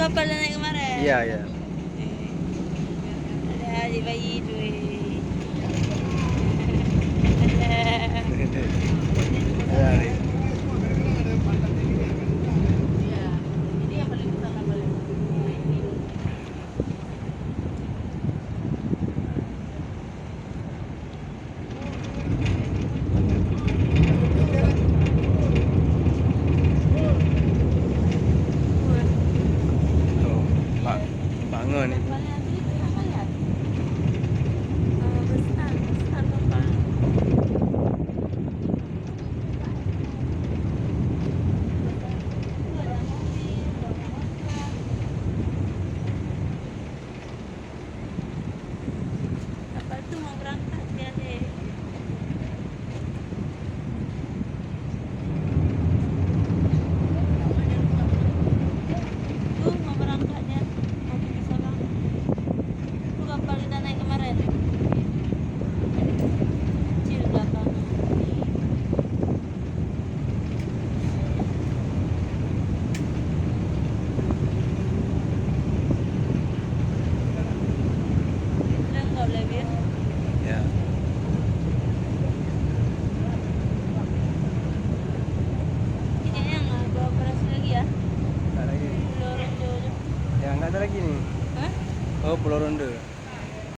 kapal yang naik kemarin? Iya, iya. Ada adik bayi itu. Ada. Ada nih. Iya, ini yang paling besar kapal. Tuh, bangun nih. Kapalnya asli apa ya? Besar kapal. Kapal tuh mau berangkat dia deh. Tuh mau berangkat dia. Mau pergi Sabang. Tuh kapal kita naik kemarin. Kecil belakang. Udah nggak boleh bir. Ya. Kayaknya nggak bawa operasi lagi ya. Nggak lagi. Pulau Rondo. Ya, nggak ada lagi nih. Hah? Oh, Pulau Ronde.